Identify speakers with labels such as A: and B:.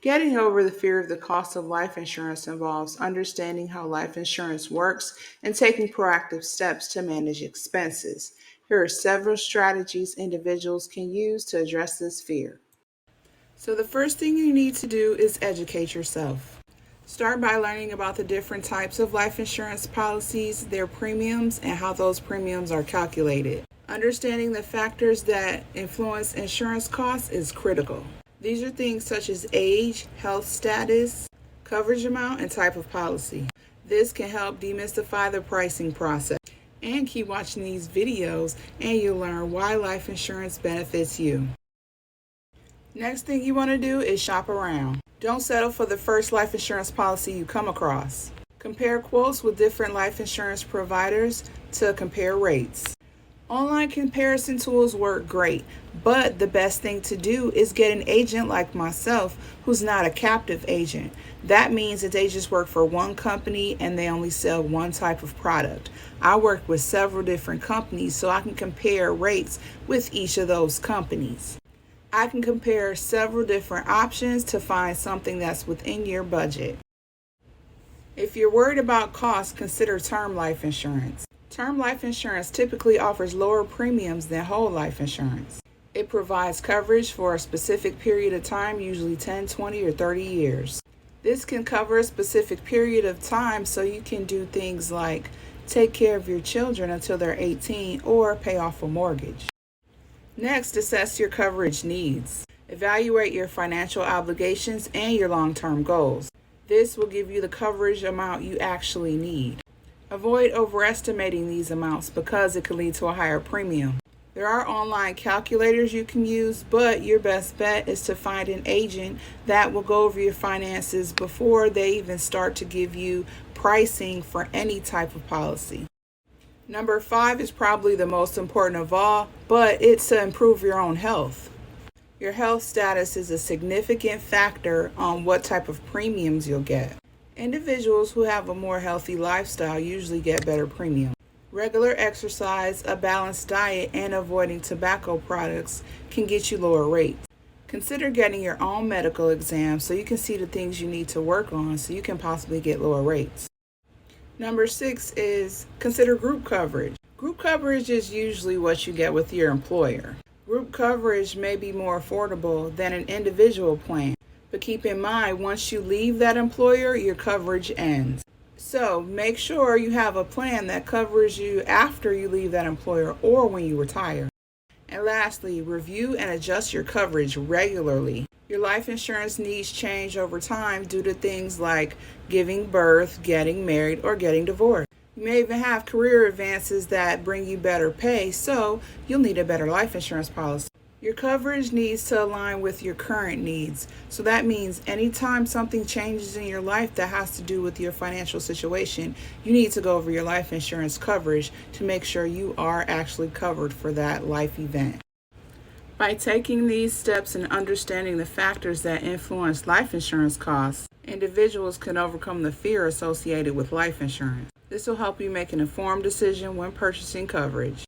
A: Getting over the fear of the cost of life insurance involves understanding how life insurance works and taking proactive steps to manage expenses. Here are several strategies individuals can use to address this fear. So, the first thing you need to do is educate yourself. Start by learning about the different types of life insurance policies, their premiums, and how those premiums are calculated. Understanding the factors that influence insurance costs is critical. These are things such as age, health status, coverage amount, and type of policy. This can help demystify the pricing process. And keep watching these videos and you'll learn why life insurance benefits you. Next thing you want to do is shop around. Don't settle for the first life insurance policy you come across. Compare quotes with different life insurance providers to compare rates. Online comparison tools work great, but the best thing to do is get an agent like myself who's not a captive agent. That means that they just work for one company and they only sell one type of product. I work with several different companies so I can compare rates with each of those companies. I can compare several different options to find something that's within your budget. If you're worried about costs, consider term life insurance. Term life insurance typically offers lower premiums than whole life insurance. It provides coverage for a specific period of time, usually 10, 20, or 30 years. This can cover a specific period of time so you can do things like take care of your children until they're 18 or pay off a mortgage. Next, assess your coverage needs. Evaluate your financial obligations and your long-term goals. This will give you the coverage amount you actually need. Avoid overestimating these amounts because it can lead to a higher premium. There are online calculators you can use, but your best bet is to find an agent that will go over your finances before they even start to give you pricing for any type of policy. Number 5 is probably the most important of all, but it's to improve your own health. Your health status is a significant factor on what type of premiums you'll get. Individuals who have a more healthy lifestyle usually get better premiums. Regular exercise, a balanced diet, and avoiding tobacco products can get you lower rates. Consider getting your own medical exam so you can see the things you need to work on so you can possibly get lower rates. Number 6 is consider group coverage. Group coverage is usually what you get with your employer. Group coverage may be more affordable than an individual plan. But keep in mind, once you leave that employer, your coverage ends. So make sure you have a plan that covers you after you leave that employer or when you retire. And lastly, review and adjust your coverage regularly. Your life insurance needs change over time due to things like giving birth, getting married, or getting divorced. You may even have career advances that bring you better pay, so you'll need a better life insurance policy. Your coverage needs to align with your current needs. So that means anytime something changes in your life that has to do with your financial situation, you need to go over your life insurance coverage to make sure you are actually covered for that life event. By taking these steps and understanding the factors that influence life insurance costs, individuals can overcome the fear associated with life insurance. This will help you make an informed decision when purchasing coverage.